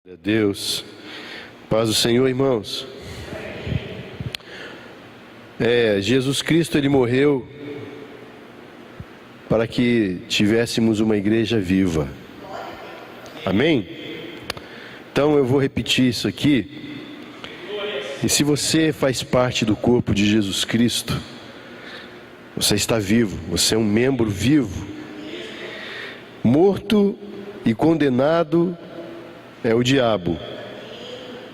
Glória a Deus, paz do Senhor, irmãos. Jesus Cristo, Ele morreu para que tivéssemos uma igreja viva. Amém? Então eu vou repetir isso aqui. E se você faz parte do corpo de Jesus Cristo, você está vivo, você é um membro vivo. Morto e condenado é o diabo.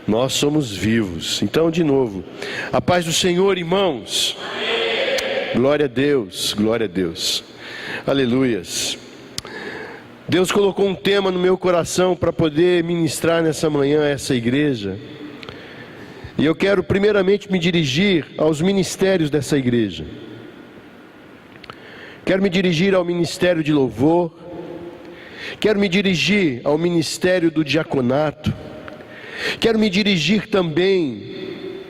Nós somos vivos. Então, de novo, a paz do Senhor, irmãos. Glória a Deus, glória a Deus. Aleluias. Deus colocou um tema no meu coração para poder ministrar nessa manhã a essa igreja. E eu quero primeiramente me dirigir aos ministérios dessa igreja. Quero me dirigir ao ministério de louvor. Quero me dirigir ao ministério do diaconato. Quero me dirigir também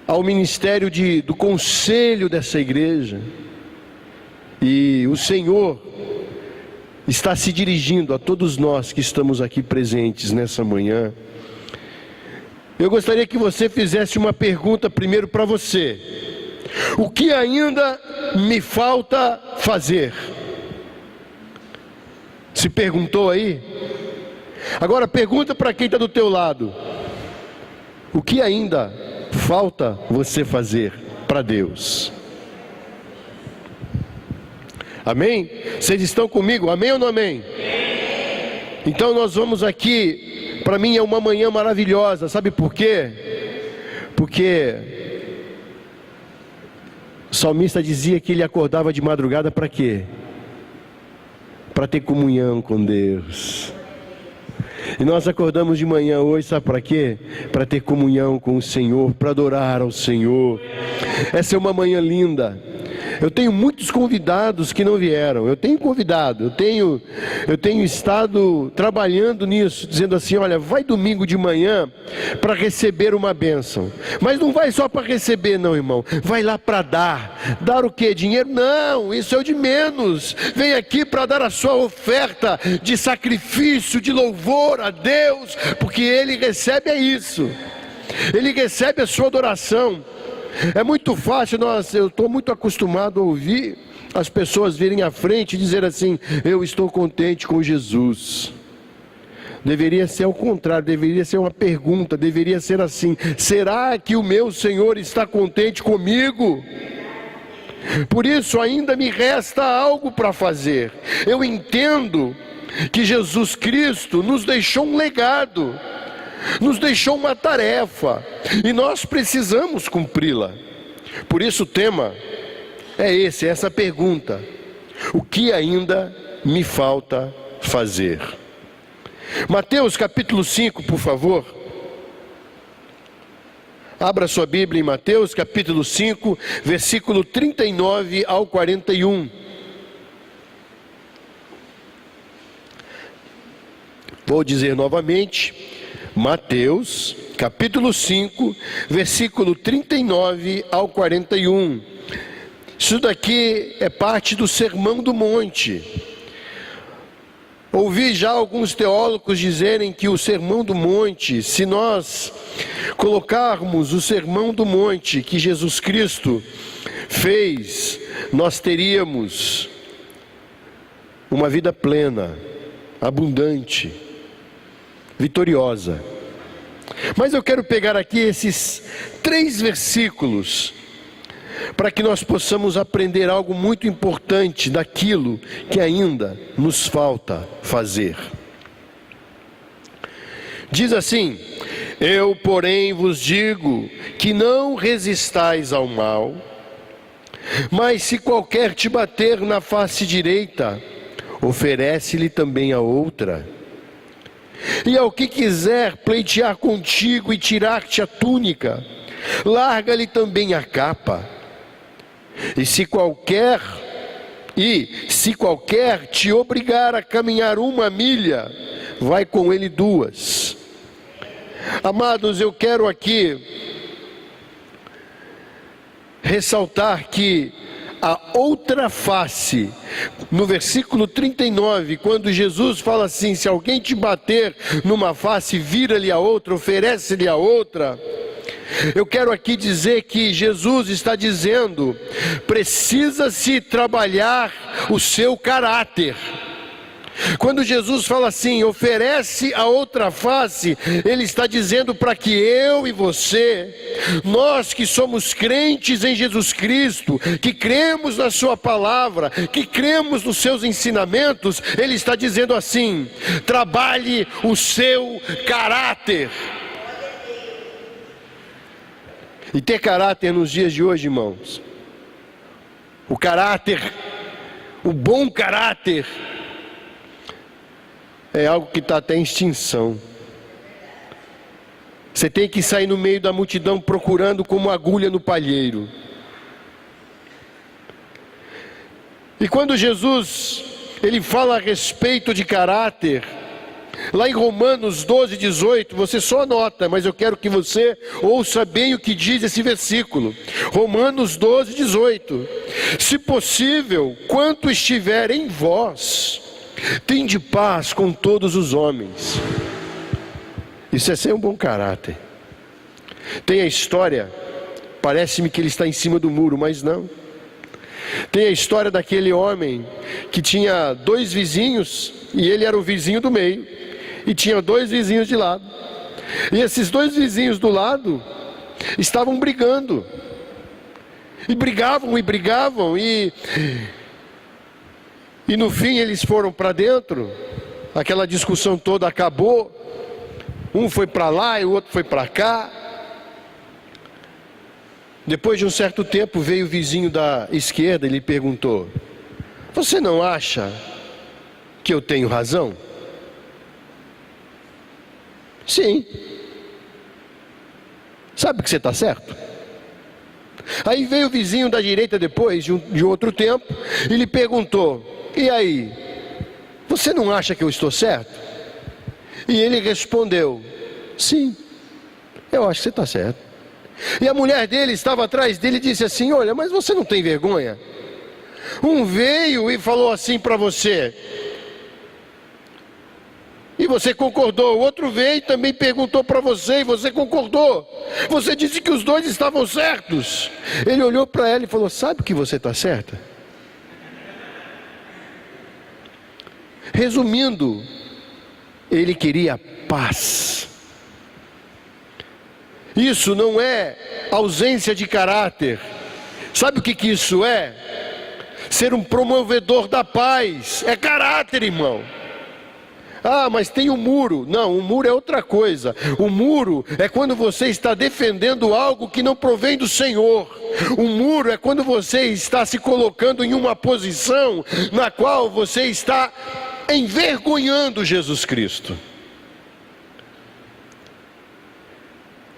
ao ministério do conselho dessa igreja. E o Senhor está se dirigindo a todos nós que estamos aqui presentes nessa manhã. Eu gostaria que você fizesse uma pergunta primeiro para você. O que ainda me falta fazer? Se perguntou aí? Agora pergunta para quem está do teu lado. O que ainda falta você fazer para Deus? Amém? Vocês estão comigo? Amém ou não amém? Então nós vamos aqui. Para mim é uma manhã maravilhosa. Sabe por quê? Porque o salmista dizia que ele acordava de madrugada para quê? Para ter comunhão com Deus. E nós acordamos de manhã hoje, sabe para quê? Para ter comunhão com o Senhor, para adorar ao Senhor. Essa é uma manhã linda. Eu tenho muitos convidados que não vieram. Eu tenho convidado, eu tenho estado trabalhando nisso, dizendo assim, olha, vai domingo de manhã para receber uma bênção. Mas não vai só para receber não, irmão. Vai lá para dar. Dar o quê? Dinheiro? Não, isso é o de menos. Vem aqui para dar a sua oferta de sacrifício, de louvor a Deus, porque Ele recebe isso. Ele recebe a sua adoração. É muito fácil, eu estou muito acostumado a ouvir as pessoas virem à frente e dizer assim, eu estou contente com Jesus. Deveria ser ao contrário, deveria ser uma pergunta, deveria ser assim, será que o meu Senhor está contente comigo? Por isso ainda me resta algo para fazer. Eu entendo que Jesus Cristo nos deixou um legado, nos deixou uma tarefa, e nós precisamos cumpri-la. Por isso o tema é essa pergunta: o que ainda me falta fazer? Mateus capítulo 5, por favor. Abra sua Bíblia em Mateus capítulo 5, versículo 39 ao 41. Vou dizer novamente, Mateus, capítulo 5, versículo 39 ao 41. Isso daqui é parte do Sermão do Monte. Ouvi já alguns teólogos dizerem que o Sermão do Monte, se nós colocarmos o Sermão do Monte que Jesus Cristo fez, nós teríamos uma vida plena, abundante, vitoriosa. Mas eu quero pegar aqui esses 3 versículos para que nós possamos aprender algo muito importante daquilo que ainda nos falta fazer. Diz assim: eu, porém, vos digo que não resistais ao mal, mas se qualquer te bater na face direita, oferece-lhe também a outra. E ao que quiser pleitear contigo e tirar-te a túnica, larga-lhe também a capa. E se qualquer te obrigar a caminhar 1 milha, vai com ele 2. Amados, eu quero aqui ressaltar que a outra face. No versículo 39, quando Jesus fala assim: se alguém te bater numa face, vira-lhe a outra, oferece-lhe a outra. Eu quero aqui dizer que Jesus está dizendo: precisa-se trabalhar o seu caráter. Quando Jesus fala assim, oferece a outra face, Ele está dizendo para que eu e você, nós que somos crentes em Jesus Cristo, que cremos na Sua palavra, que cremos nos Seus ensinamentos, Ele está dizendo assim: trabalhe o seu caráter. E ter caráter nos dias de hoje, irmãos, o caráter, o bom caráter, é algo que está até em extinção. Você tem que sair no meio da multidão procurando como agulha no palheiro. E quando Jesus, Ele fala a respeito de caráter, lá em Romanos 12, 18, você só anota, mas eu quero que você ouça bem o que diz esse versículo. Romanos 12, 18. Se possível, quanto estiver em vós, tende paz com todos os homens. Isso é ser um bom caráter. Tem a história, parece-me que ele está em cima do muro, mas não. Tem a história daquele homem que tinha 2 vizinhos, e ele era o vizinho do meio, e tinha 2 vizinhos de lado. E esses 2 vizinhos do lado estavam brigando. E brigavam, e no fim eles foram para dentro, aquela discussão toda acabou, um foi para lá e o outro foi para cá. Depois de um certo tempo veio o vizinho da esquerda e lhe perguntou: você não acha que eu tenho razão? Sim. Sabe que você está certo? Aí veio o vizinho da direita depois de outro tempo e lhe perguntou: e aí, você não acha que eu estou certo? E ele respondeu: sim, eu acho que você está certo. E a mulher dele estava atrás dele e disse assim: olha, mas você não tem vergonha? Um veio e falou assim para você, e você concordou. O outro veio e também perguntou para você, e você concordou. Você disse que os 2 estavam certos. Ele olhou para ela e falou: sabe que você está certa? Resumindo, ele queria paz. Isso não é ausência de caráter. Sabe o que isso é? Ser um promovedor da paz. É caráter, irmão. Ah, mas tem o muro. Não, o muro é outra coisa. O muro é quando você está defendendo algo que não provém do Senhor. O muro é quando você está se colocando em uma posição na qual você está envergonhando Jesus Cristo.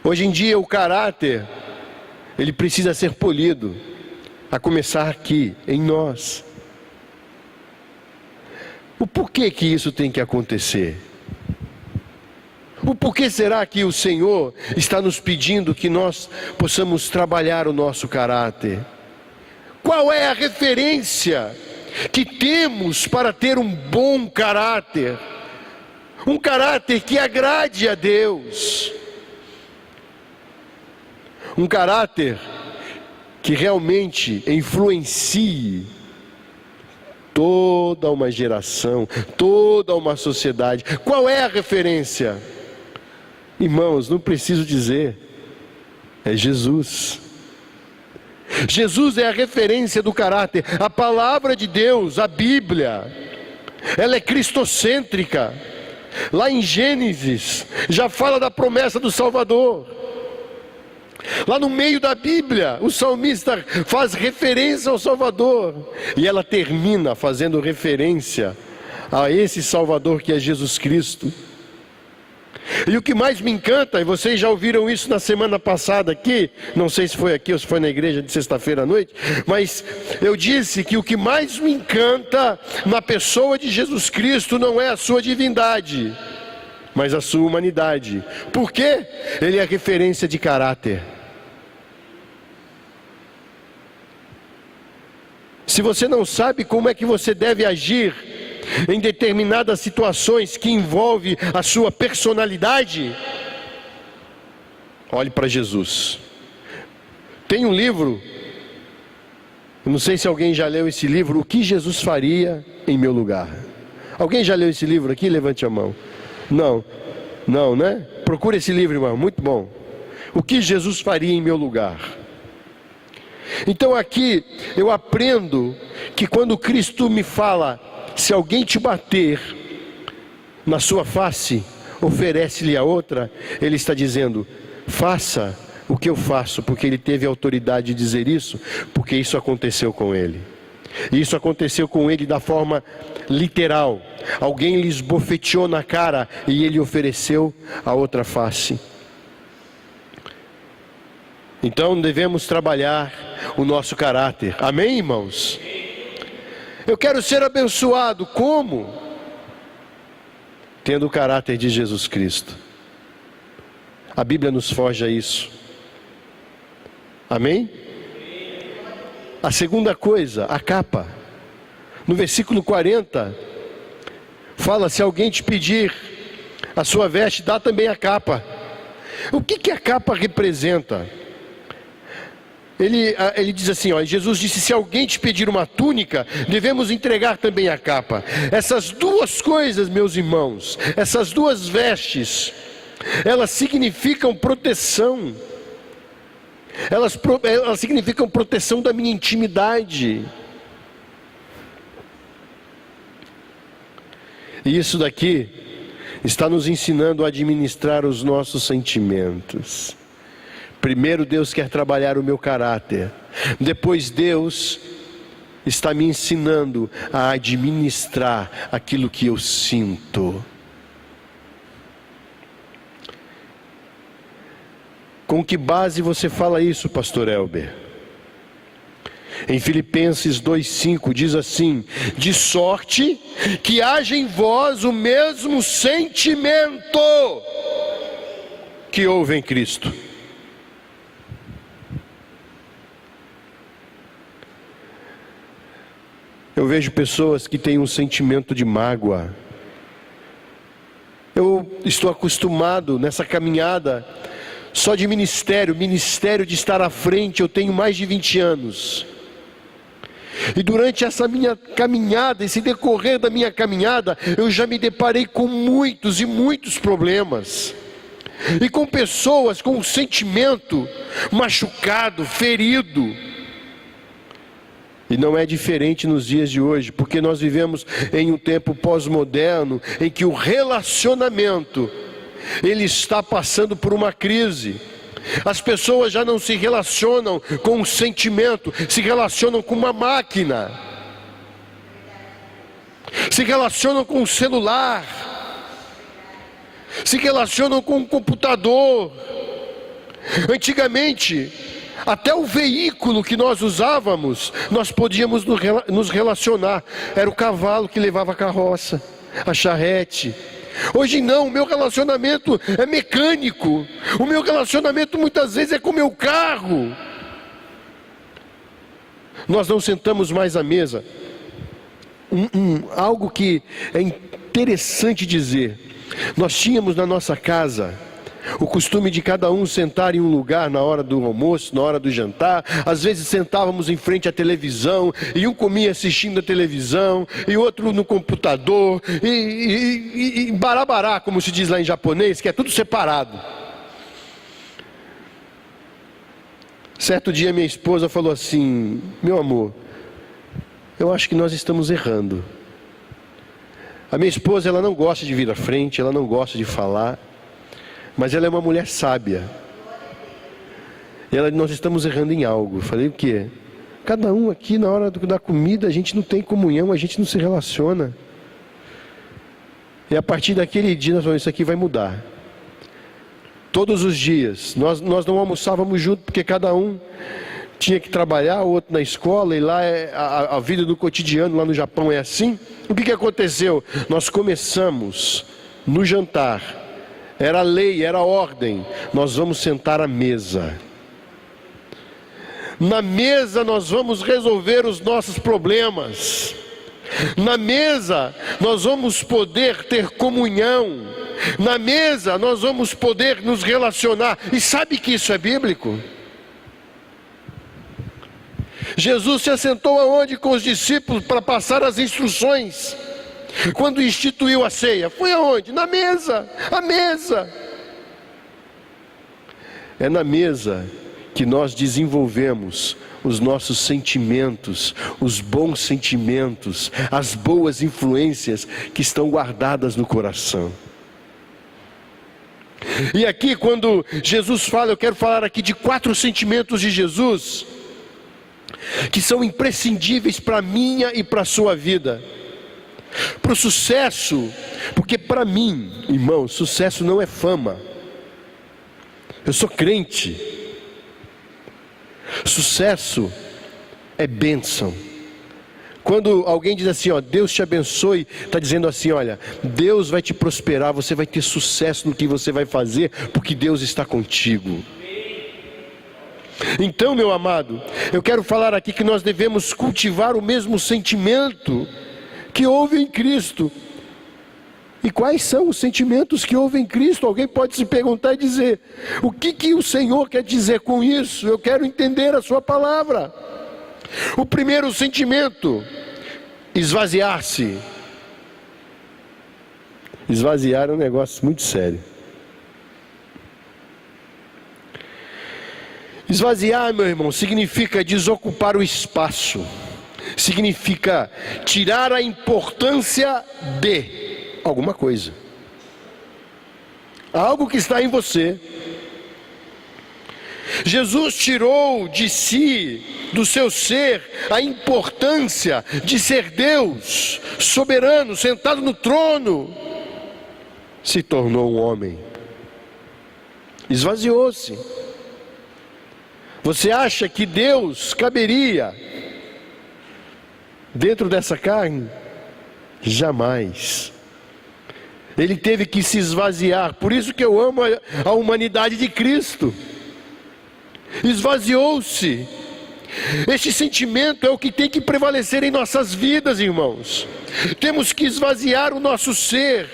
Hoje em dia o caráter, ele precisa ser polido, a começar aqui, em nós. O porquê que isso tem que acontecer? O porquê será que o Senhor está nos pedindo que nós possamos trabalhar o nosso caráter? Qual é a referência que temos para ter um bom caráter? Um caráter que agrade a Deus. Um caráter que realmente influencie toda uma geração, toda uma sociedade. Qual é a referência? Irmãos, não preciso dizer, é Jesus. Jesus é a referência do caráter. A palavra de Deus, a Bíblia, ela é cristocêntrica. Lá em Gênesis, já fala da promessa do Salvador. Lá no meio da Bíblia, o salmista faz referência ao Salvador. E ela termina fazendo referência a esse Salvador que é Jesus Cristo. E o que mais me encanta, e vocês já ouviram isso na semana passada aqui, não sei se foi aqui ou se foi na igreja de sexta-feira à noite, mas eu disse que o que mais me encanta na pessoa de Jesus Cristo não é a sua divindade, mas a sua humanidade. Por quê? Ele é referência de caráter. se você não sabe como é que você deve agir em determinadas situações que envolvem a sua personalidade, olhe para Jesus. Tem um livro, eu não sei se alguém já leu esse livro, O que Jesus faria em meu lugar. Alguém já leu esse livro aqui? Levante a mão. Não, né? Procure esse livro, irmão, muito bom. O que Jesus faria em meu lugar. Então aqui eu aprendo que quando Cristo me fala, se alguém te bater na sua face, oferece-lhe a outra, Ele está dizendo, faça o que eu faço, porque Ele teve autoridade de dizer isso, porque isso aconteceu com Ele. E isso aconteceu com Ele da forma literal. Alguém lhe esbofeteou na cara e Ele ofereceu a outra face. Então devemos trabalhar o nosso caráter. Amém, irmãos? Eu quero ser abençoado. Como? Tendo o caráter de Jesus Cristo. A Bíblia nos forja isso. Amém? A segunda coisa, a capa. No versículo 40, fala, se alguém te pedir a sua veste, dá também a capa. O que a capa representa? Ele diz assim, Jesus disse, se alguém te pedir uma túnica, devemos entregar também a capa. Essas duas coisas, meus irmãos, essas duas vestes, elas significam proteção. Elas significam proteção da minha intimidade. E isso daqui está nos ensinando a administrar os nossos sentimentos. Primeiro Deus quer trabalhar o meu caráter. Depois Deus está me ensinando a administrar aquilo que eu sinto. Com que base você fala isso, pastor Elber? Em Filipenses 2,5 diz assim, de sorte que haja em vós o mesmo sentimento que houve em Cristo. Eu vejo pessoas que têm um sentimento de mágoa. Eu estou acostumado nessa caminhada só de ministério de estar à frente, eu tenho mais de 20 anos. E durante essa minha caminhada, esse decorrer da minha caminhada, eu já me deparei com muitos e muitos problemas. E com pessoas com um sentimento machucado, ferido. E não é diferente nos dias de hoje, porque nós vivemos em um tempo pós-moderno, em que o relacionamento, ele está passando por uma crise. As pessoas já não se relacionam com um sentimento, se relacionam com uma máquina, se relacionam com um celular, se relacionam com um computador. Antigamente, até o veículo que nós usávamos, nós podíamos nos relacionar. Era o cavalo que levava a carroça, a charrete. Hoje não, o meu relacionamento é mecânico. O meu relacionamento muitas vezes é com o meu carro. Nós não sentamos mais à mesa. Algo que é interessante dizer. Nós tínhamos na nossa casa o costume de cada um sentar em um lugar na hora do almoço, na hora do jantar. Às vezes sentávamos em frente à televisão, e um comia assistindo a televisão, e outro no computador, e barabará, como se diz lá em japonês, que é tudo separado. Certo dia minha esposa falou assim, meu amor, eu acho que nós estamos errando. A minha esposa, ela não gosta de vir à frente, ela não gosta de falar, mas ela é uma mulher sábia. Nós estamos errando em algo. Eu falei, o quê? Cada um aqui na hora da comida, a gente não tem comunhão, a gente não se relaciona. E a partir daquele dia nós falamos, isso aqui vai mudar. Todos os dias, nós não almoçávamos junto, porque cada um tinha que trabalhar, o outro na escola, e lá a vida do cotidiano lá no Japão é assim. O que aconteceu? Nós começamos no jantar. Era lei, era ordem. Nós vamos sentar à mesa. Na mesa nós vamos resolver os nossos problemas. Na mesa nós vamos poder ter comunhão. Na mesa nós vamos poder nos relacionar. E sabe que isso é bíblico? Jesus se assentou aonde com os discípulos para passar as instruções? Quando instituiu a ceia, foi aonde? Na mesa, a mesa. É na mesa que nós desenvolvemos os nossos sentimentos, os bons sentimentos, as boas influências que estão guardadas no coração. E aqui quando Jesus fala, eu quero falar aqui de 4 sentimentos de Jesus, que são imprescindíveis para a minha e para a sua vida. Para o sucesso, porque para mim, irmão, sucesso não é fama. Eu sou crente. Sucesso é bênção. Quando alguém diz assim, ó, Deus te abençoe, está dizendo assim, olha, Deus vai te prosperar, você vai ter sucesso no que você vai fazer, porque Deus está contigo. Então, meu amado, eu quero falar aqui que nós devemos cultivar o mesmo sentimento que houve em Cristo. E quais são os sentimentos que houve em Cristo? Alguém pode se perguntar e dizer, o que o Senhor quer dizer com isso? Eu quero entender a sua palavra. O primeiro sentimento, esvaziar-se. Esvaziar é um negócio muito sério. Esvaziar, meu irmão, significa desocupar o espaço. Significa tirar a importância de alguma coisa, algo que está em você. Jesus tirou de si, do seu ser, a importância de ser Deus, soberano, sentado no trono, se tornou um homem, esvaziou-se. Você acha que Deus caberia dentro dessa carne? Jamais. Ele teve que se esvaziar. Por isso que eu amo a humanidade de Cristo. Esvaziou-se. Este sentimento é o que tem que prevalecer em nossas vidas, irmãos. Temos que esvaziar o nosso ser.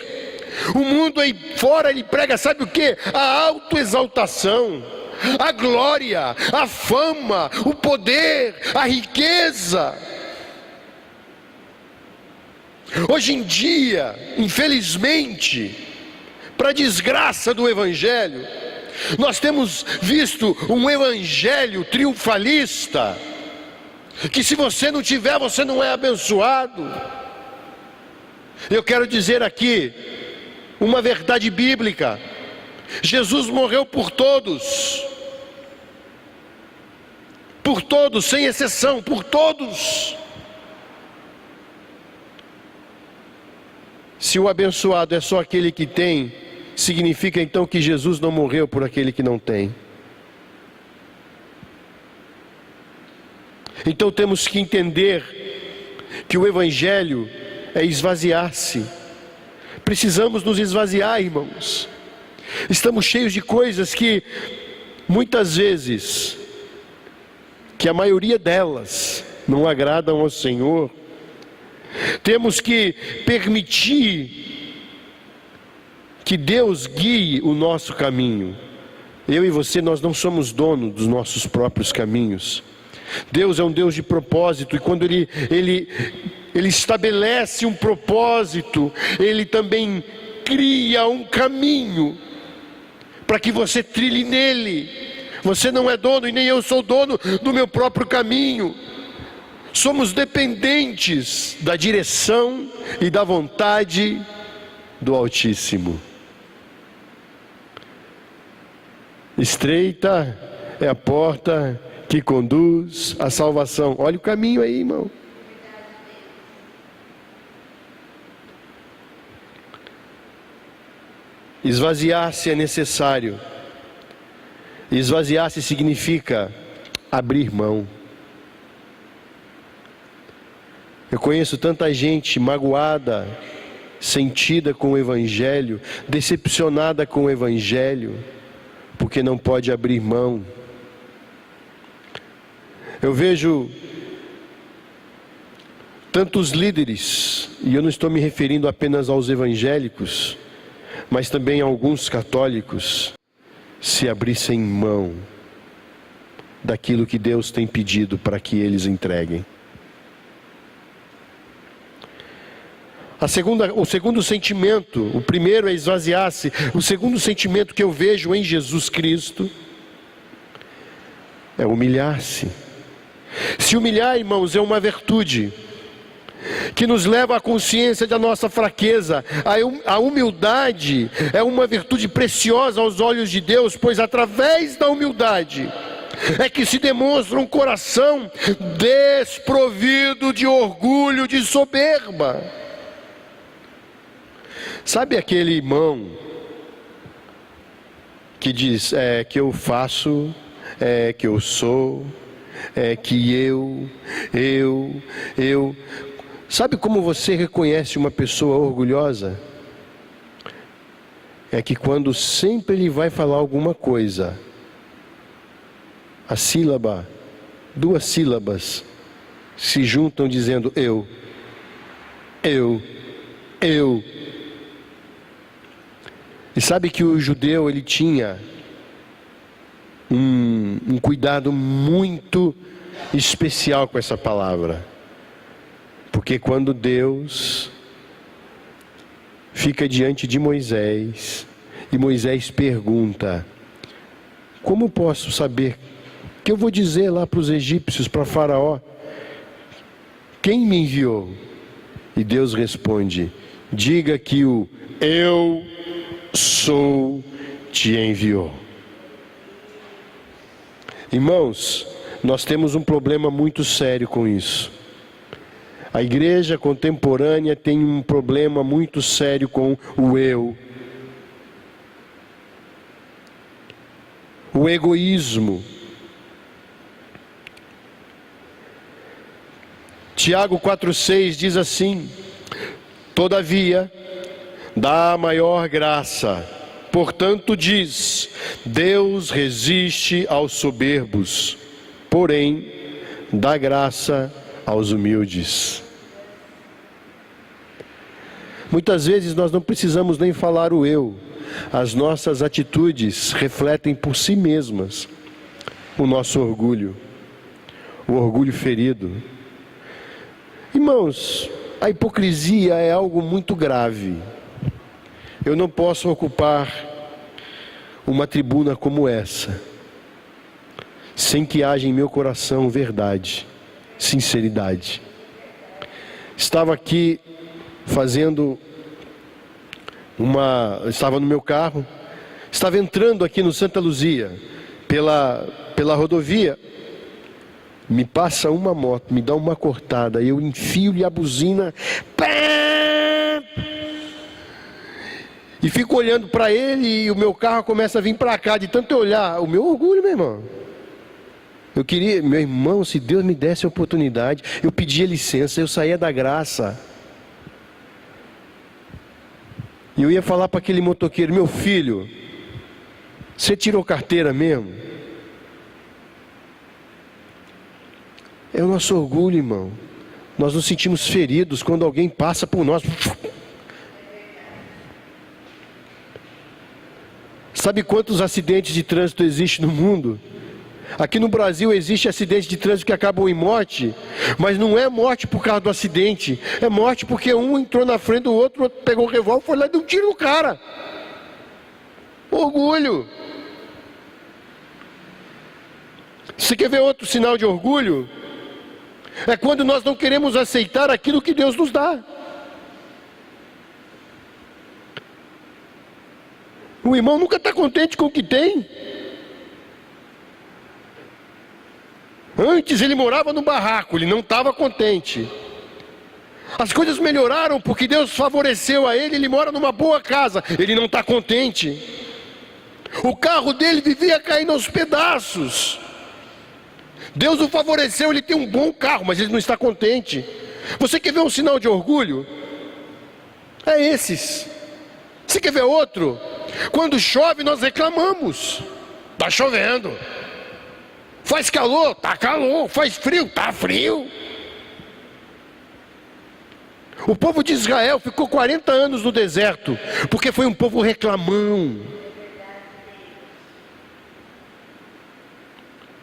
O mundo aí fora, ele prega, sabe o que? A autoexaltação, a glória, a fama, o poder, a riqueza. Hoje em dia, infelizmente, para desgraça do Evangelho, nós temos visto um Evangelho triunfalista, que se você não tiver, você não é abençoado. Eu quero dizer aqui uma verdade bíblica: Jesus morreu por todos, sem exceção, por todos. Se o abençoado é só aquele que tem, significa então que Jesus não morreu por aquele que não tem. Então temos que entender que o Evangelho é esvaziar-se. Precisamos nos esvaziar, irmãos. Estamos cheios de coisas que muitas vezes, que a maioria delas não agradam ao Senhor. Temos que permitir que Deus guie o nosso caminho. Eu e você, nós não somos donos dos nossos próprios caminhos. Deus é um Deus de propósito, e quando Ele estabelece um propósito, Ele também cria um caminho para que você trilhe nele. Você não é dono e nem eu sou dono do meu próprio caminho. Somos dependentes da direção e da vontade do Altíssimo. Estreita é a porta que conduz à salvação. Olha o caminho aí, irmão. Esvaziar-se é necessário. Esvaziar-se significa abrir mão. Eu conheço tanta gente magoada, sentida com o Evangelho, decepcionada com o Evangelho, porque não pode abrir mão. Eu vejo tantos líderes, e eu não estou me referindo apenas aos evangélicos, mas também a alguns católicos, se abrissem mão daquilo que Deus tem pedido para que eles entreguem. O segundo sentimento, o primeiro é esvaziar-se, o segundo sentimento que eu vejo em Jesus Cristo é humilhar-se. Se humilhar, irmãos, é uma virtude que nos leva à consciência da nossa fraqueza. A humildade é uma virtude preciosa aos olhos de Deus, pois através da humildade é que se demonstra um coração desprovido de orgulho, de soberba. Sabe aquele irmão que diz, que eu faço, que eu sou, que eu. Sabe como você reconhece uma pessoa orgulhosa? É que quando sempre ele vai falar alguma coisa, a sílaba, 2 sílabas, se juntam dizendo eu. E sabe que o judeu, ele tinha um cuidado muito especial com essa palavra. Porque quando Deus fica diante de Moisés, e Moisés pergunta, como posso saber, o que eu vou dizer lá para os egípcios, para Faraó? Quem me enviou? E Deus responde, diga que o eu sou te enviou. Irmãos, nós temos um problema muito sério com isso. A igreja contemporânea tem um problema muito sério com o eu. O egoísmo. Tiago 4,6 diz assim, todavia, dá maior graça. Portanto diz, Deus resiste aos soberbos, porém, dá graça aos humildes. Muitas vezes nós não precisamos nem falar o eu. As nossas atitudes refletem por si mesmas o nosso orgulho, o orgulho ferido. Irmãos, a hipocrisia é algo muito grave. Eu não posso ocupar uma tribuna como essa sem que haja em meu coração verdade, sinceridade. Estava aqui estava no meu carro, estava entrando aqui no Santa Luzia, pela rodovia, me passa uma moto, me dá uma cortada, eu enfio-lhe a buzina, e fico olhando para ele, e o meu carro começa a vir para cá, de tanto eu olhar, o meu orgulho, meu irmão. Eu queria, meu irmão, se Deus me desse a oportunidade, eu pedia licença, eu saía da graça. E eu ia falar para aquele motoqueiro, meu filho, você tirou carteira mesmo? É o nosso orgulho, irmão. Nós nos sentimos feridos quando alguém passa por nós. Sabe quantos acidentes de trânsito existem no mundo? Aqui no Brasil existe acidente de trânsito que acabam em morte, mas não é morte por causa do acidente, é morte porque um entrou na frente do outro, o outro pegou o revólver, foi lá e deu um tiro no cara. Orgulho. Você quer ver outro sinal de orgulho? É quando nós não queremos aceitar aquilo que Deus nos dá. O irmão nunca está contente com o que tem. Antes ele morava no barraco, ele não estava contente. As coisas melhoraram porque Deus favoreceu a ele, ele mora numa boa casa, ele não está contente. O carro dele vivia caindo aos pedaços. Deus o favoreceu, ele tem um bom carro, mas ele não está contente. Você quer ver um sinal de orgulho? É esses. Você quer ver outro? Quando chove nós reclamamos. Está chovendo. Faz calor? Tá calor. Faz frio? Tá frio. O povo de Israel ficou 40 anos no deserto, porque foi um povo reclamão.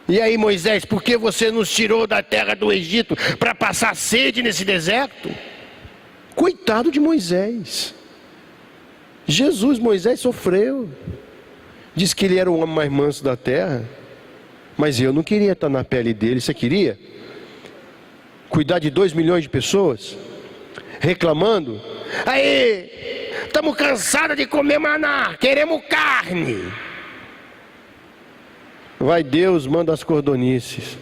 E aí, Moisés, por que você nos tirou da terra do Egito para passar sede nesse deserto? Coitado de Moisés. Moisés sofreu. Diz que ele era o homem mais manso da terra. Mas eu não queria estar na pele dele. Você queria? Cuidar de 2 milhões de pessoas? Reclamando? Aí, estamos cansados de comer maná, queremos carne. Vai Deus, manda as cordonices.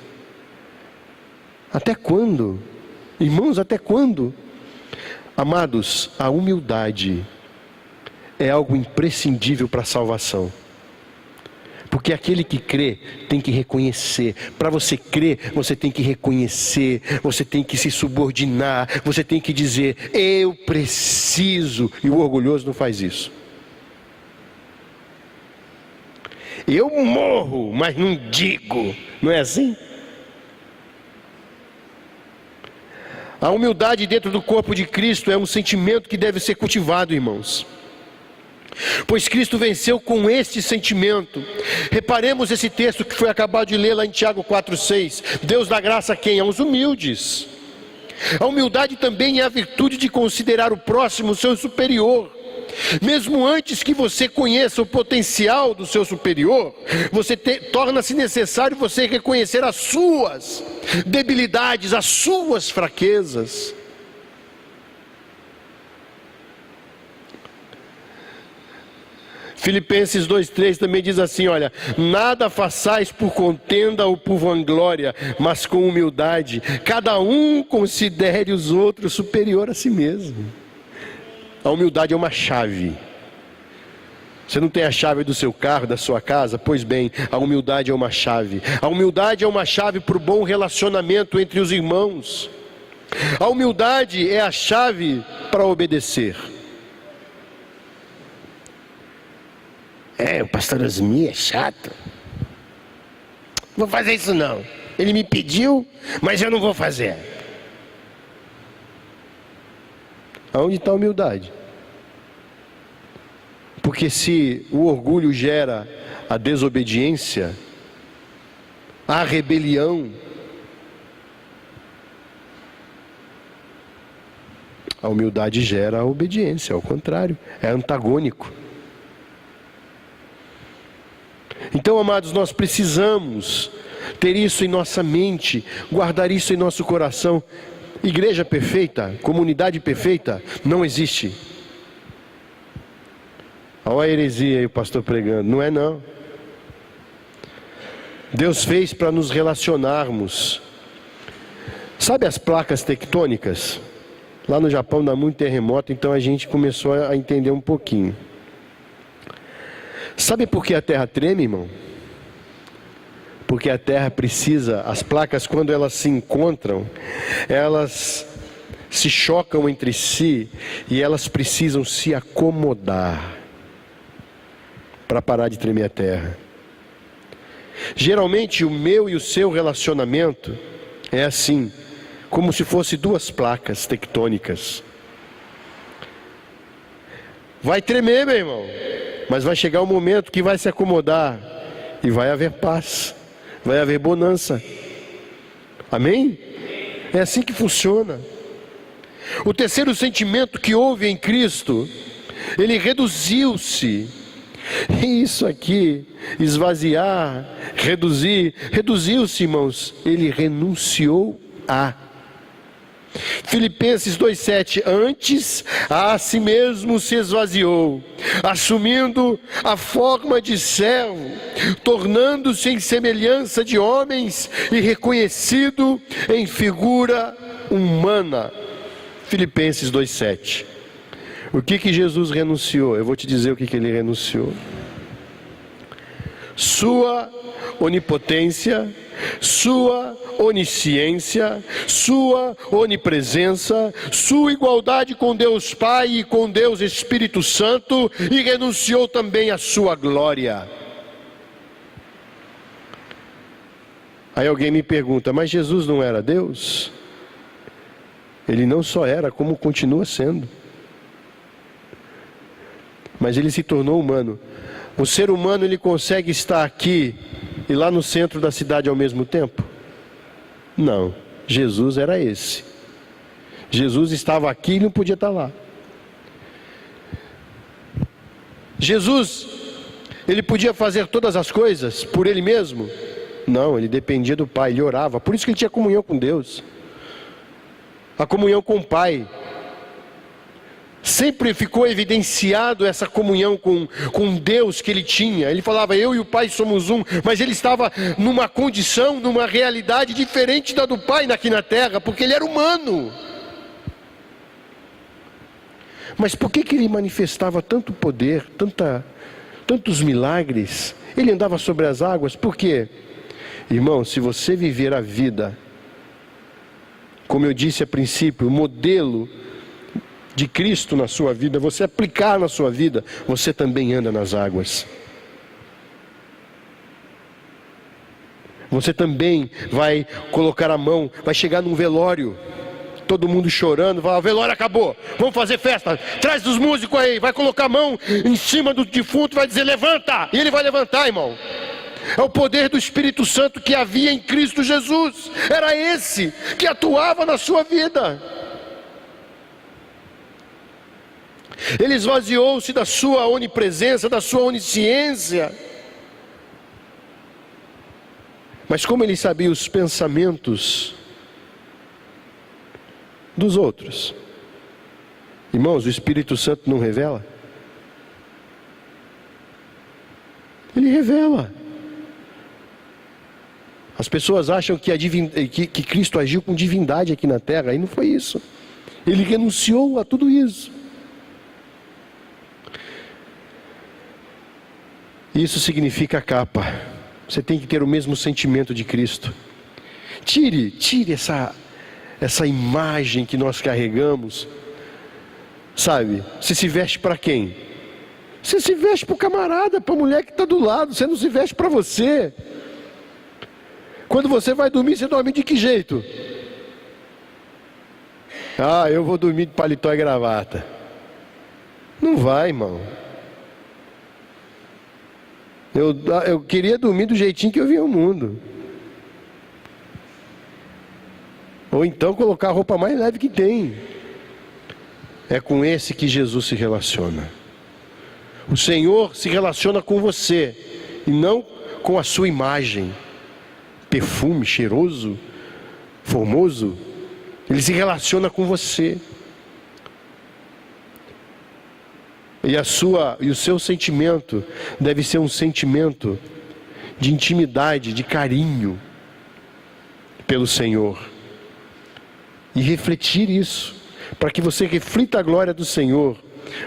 Até quando? Irmãos, até quando? Amados, a humildade é algo imprescindível para a salvação. Porque aquele que crê tem que reconhecer. Para você crer, você tem que reconhecer. Você tem que se subordinar. Você tem que dizer, eu preciso. E o orgulhoso não faz isso. Eu morro, mas não digo. Não é assim? A humildade dentro do corpo de Cristo é um sentimento que deve ser cultivado, irmãos. Pois Cristo venceu com este sentimento. Reparemos esse texto que foi acabado de ler lá em Tiago 4,6. Deus dá graça a quem? Aos humildes. A humildade também é a virtude de considerar o próximo seu superior. Mesmo antes que você conheça o potencial do seu superior, torna-se necessário você reconhecer as suas debilidades, as suas fraquezas. Filipenses 2,3 também diz assim, olha, nada façais por contenda ou por vanglória, mas com humildade, cada um considere os outros superior a si mesmo. A humildade é uma chave. Você não tem a chave do seu carro, da sua casa? Pois bem, a humildade é uma chave. A humildade é uma chave para o bom relacionamento entre os irmãos. A humildade é a chave para obedecer. O pastor Osmi é chato. Vou fazer isso não. Ele me pediu, mas eu não vou fazer. Aonde está a humildade? Porque se o orgulho gera a desobediência, a rebelião, a humildade gera a obediência, ao contrário, é antagônico. Então, amados, nós precisamos ter isso em nossa mente, guardar isso em nosso coração. Igreja perfeita, comunidade perfeita, não existe. Olha a heresia aí o pastor pregando, não é não. Deus fez para nos relacionarmos. Sabe as placas tectônicas? Lá no Japão dá muito terremoto, então a gente começou a entender um pouquinho. Sabe por que a terra treme, irmão? Porque a terra precisa, as placas quando elas se encontram, elas se chocam entre si e elas precisam se acomodar para parar de tremer a terra. Geralmente o meu e o seu relacionamento é assim, como se fosse 2 placas tectônicas. Vai tremer, meu irmão, mas vai chegar um momento que vai se acomodar e vai haver paz, vai haver bonança. Amém? É assim que funciona. O terceiro sentimento que houve em Cristo, ele reduziu-se. E isso aqui, esvaziar, reduziu-se, irmãos, ele renunciou a. Filipenses 2,7, antes a si mesmo se esvaziou, assumindo a forma de servo, tornando-se em semelhança de homens e reconhecido em figura humana. Filipenses 2,7. O que Jesus renunciou? Eu vou te dizer o que ele renunciou. Sua onipotência, sua onisciência, sua onipresença, sua igualdade com Deus Pai e com Deus Espírito Santo, e renunciou também à sua glória. Aí alguém me pergunta, mas Jesus não era Deus? Ele não só era, como continua sendo. Mas ele se tornou humano. O ser humano, ele consegue estar aqui e lá no centro da cidade ao mesmo tempo? Não. Jesus era esse. Jesus estava aqui e não podia estar lá. Jesus, ele podia fazer todas as coisas por ele mesmo? Não, ele dependia do Pai, ele orava. Por isso que ele tinha comunhão com Deus. A comunhão com o Pai. Sempre ficou evidenciado essa comunhão com Deus que ele tinha. Ele falava, eu e o Pai somos um. Mas ele estava numa condição, numa realidade diferente da do Pai aqui na terra, porque ele era humano. Mas por que ele manifestava tanto poder, tantos milagres? Ele andava sobre as águas, por quê? Irmão, se você viver a vida, como eu disse a princípio, o modelo de Cristo na sua vida, você aplicar na sua vida, você também anda nas águas. Você também vai colocar a mão, vai chegar num velório, todo mundo chorando, vai, o velório acabou, vamos fazer festa, traz os músicos aí, vai colocar a mão em cima do defunto, vai dizer levanta, e ele vai levantar, irmão. É o poder do Espírito Santo que havia em Cristo Jesus, era esse que atuava na sua vida. Ele esvaziou-se da sua onipresença, da sua onisciência. Mas como ele sabia os pensamentos dos outros? Irmãos, o Espírito Santo não revela? Ele revela. As pessoas acham que Cristo agiu com divindade aqui na terra, e não foi isso. Ele renunciou a tudo isso. Isso significa capa. Você tem que ter o mesmo sentimento de Cristo. Tire essa imagem que nós carregamos. Sabe, você se veste para quem? Você se veste para o camarada, para a mulher que está do lado. Você não se veste para você. Quando você vai dormir, você dorme de que jeito? Ah, eu vou dormir de paletó e gravata. Não vai, irmão. Eu queria dormir do jeitinho que eu vi o mundo. Ou então colocar a roupa mais leve que tem. É com esse que Jesus se relaciona. O Senhor se relaciona com você e não com a sua imagem. Perfume, cheiroso, formoso. Ele se relaciona com você. E o seu sentimento deve ser um sentimento de intimidade, de carinho pelo Senhor. E refletir isso, para que você reflita a glória do Senhor,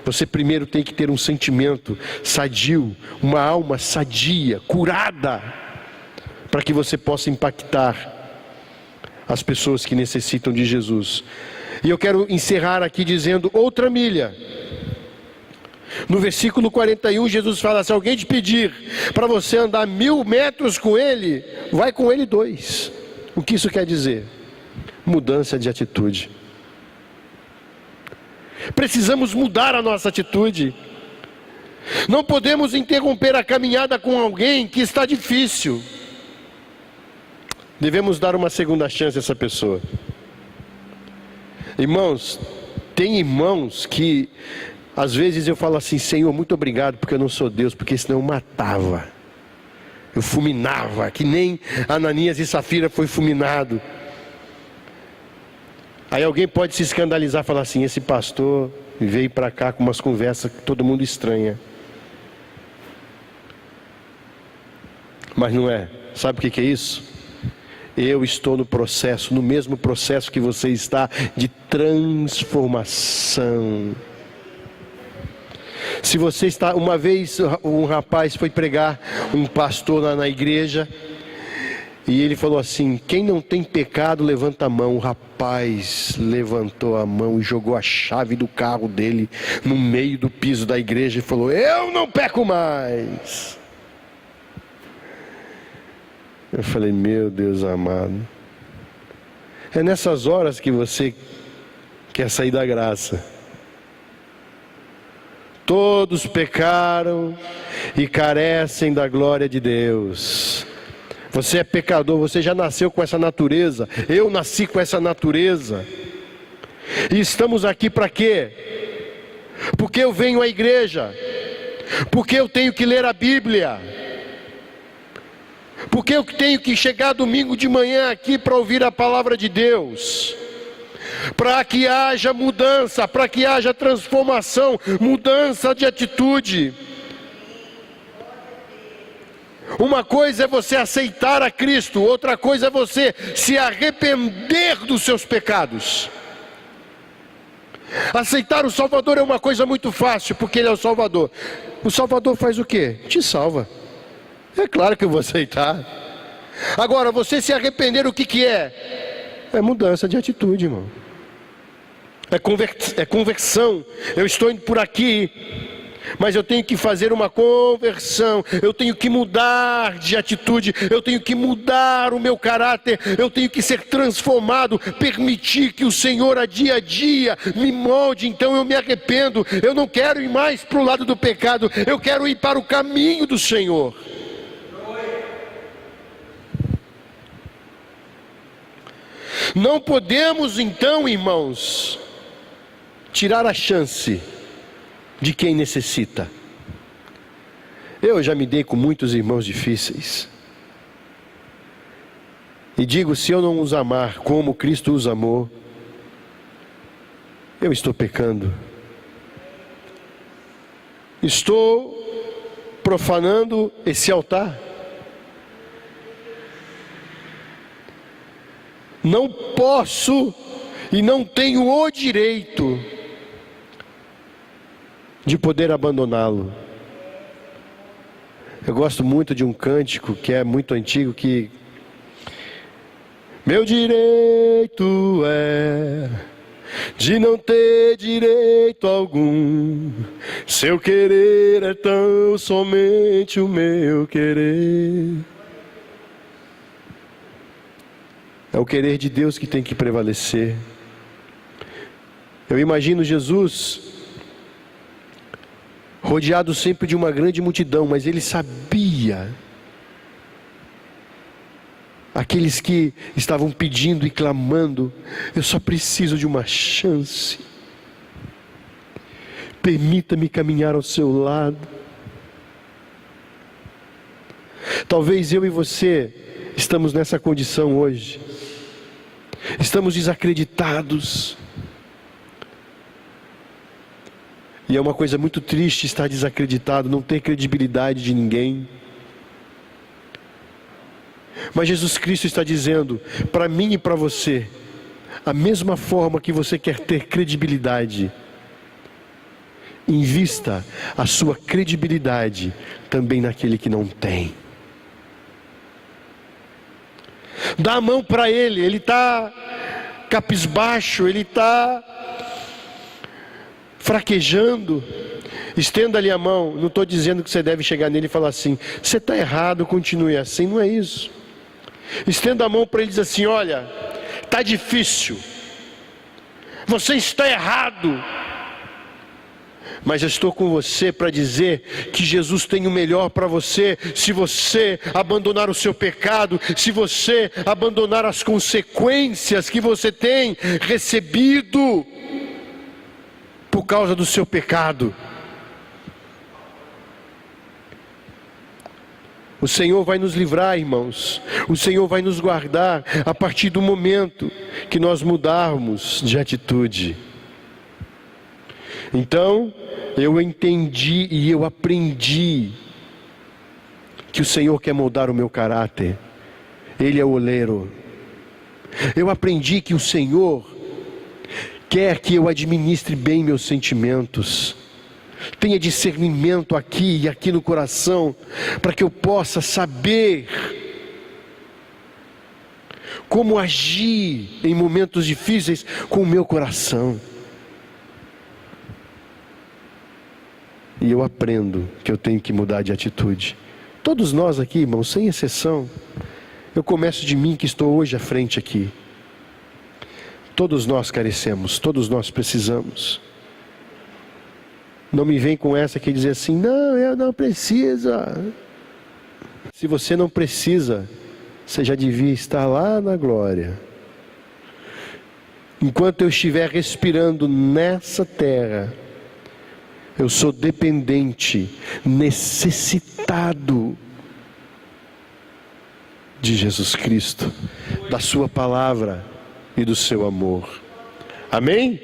você primeiro tem que ter um sentimento sadio, uma alma sadia, curada, para que você possa impactar as pessoas que necessitam de Jesus. E eu quero encerrar aqui dizendo outra milha. No versículo 41, Jesus fala, se alguém te pedir para você andar 1000 metros com ele, vai com ele 2. O que isso quer dizer? Mudança de atitude. Precisamos mudar a nossa atitude. Não podemos interromper a caminhada com alguém que está difícil. Devemos dar uma segunda chance a essa pessoa. Irmãos, tem irmãos que às vezes eu falo assim, Senhor, muito obrigado porque eu não sou Deus, porque senão eu matava, eu fulminava, que nem Ananias e Safira foi fulminado. Aí alguém pode se escandalizar e falar assim, esse pastor veio para cá com umas conversas que todo mundo estranha. Mas não é. Sabe o que é isso? Eu estou no processo, no mesmo processo que você está, de transformação. Se você está, uma vez um rapaz foi pregar, um pastor lá na igreja, e ele falou assim, quem não tem pecado levanta a mão. O rapaz levantou a mão e jogou a chave do carro dele no meio do piso da igreja e falou, eu não peco mais. Eu falei, meu Deus amado. É nessas horas que você quer sair da graça. Todos pecaram e carecem da glória de Deus. Você é pecador, você já nasceu com essa natureza. Eu nasci com essa natureza. E estamos aqui para quê? Porque eu venho à igreja. Porque eu tenho que ler a Bíblia. Porque eu tenho que chegar domingo de manhã aqui para ouvir a palavra de Deus. Para que haja mudança, para que haja transformação, mudança de atitude. Uma coisa é você aceitar a Cristo, outra coisa é você se arrepender dos seus pecados. Aceitar o Salvador é uma coisa muito fácil, porque Ele é o Salvador. O Salvador faz o quê? Te salva. É claro que eu vou aceitar. Agora, você se arrepender, o que é? É mudança de atitude, irmão. É conversão. Eu estou indo por aqui, mas eu tenho que fazer uma conversão. Eu tenho que mudar de atitude. Eu tenho que mudar o meu caráter. Eu tenho que ser transformado. Permitir que o Senhor a dia me molde. Então eu me arrependo. Eu não quero ir mais para o lado do pecado. Eu quero ir para o caminho do Senhor. Não podemos então, irmãos, tirar a chance de quem necessita. Eu já me dei com muitos irmãos difíceis. E digo, se eu não os amar como Cristo os amou, eu estou pecando. Estou profanando esse altar. Não posso e não tenho o direito de poder abandoná-lo. Eu gosto muito de um cântico que é muito antigo, que meu direito é de não ter direito algum, seu querer é tão somente o meu querer. É o querer de Deus que tem que prevalecer. Eu imagino Jesus rodeado sempre de uma grande multidão, mas ele sabia aqueles que estavam pedindo e clamando: eu só preciso de uma chance. Permita-me caminhar ao seu lado. Talvez eu e você estamos nessa condição hoje. Estamos desacreditados. E é uma coisa muito triste estar desacreditado, não ter credibilidade de ninguém. Mas Jesus Cristo está dizendo para mim e para você, a mesma forma que você quer ter credibilidade, invista a sua credibilidade também naquele que não tem. Dá a mão para ele, ele está capisbaixo, ele está fraquejando. Estenda-lhe a mão. Não estou dizendo que você deve chegar nele e falar assim: você está errado, continue assim. Não é isso. Estenda a mão para ele e diz assim: olha, está difícil, você está errado, mas eu estou com você para dizer que Jesus tem o melhor para você. Se você abandonar o seu pecado, se você abandonar as consequências que você tem recebido por causa do seu pecado, o Senhor vai nos livrar, irmãos. O Senhor vai nos guardar a partir do momento que nós mudarmos de atitude. Então, eu entendi e eu aprendi que o Senhor quer moldar o meu caráter. Ele é o oleiro. Eu aprendi que o Senhor quer que eu administre bem meus sentimentos. Tenha discernimento aqui e aqui no coração, para que eu possa saber como agir em momentos difíceis com o meu coração. E eu aprendo que eu tenho que mudar de atitude. Todos nós aqui, irmãos, sem exceção, Eu começo de mim que estou hoje à frente aqui. Todos nós carecemos, todos nós precisamos. Não me vem com essa que dizer assim, não, eu não preciso. Se você não precisa, você já devia estar lá na glória. Enquanto eu estiver respirando nessa terra, eu sou dependente, necessitado de Jesus Cristo, da sua palavra e do seu amor. Amém?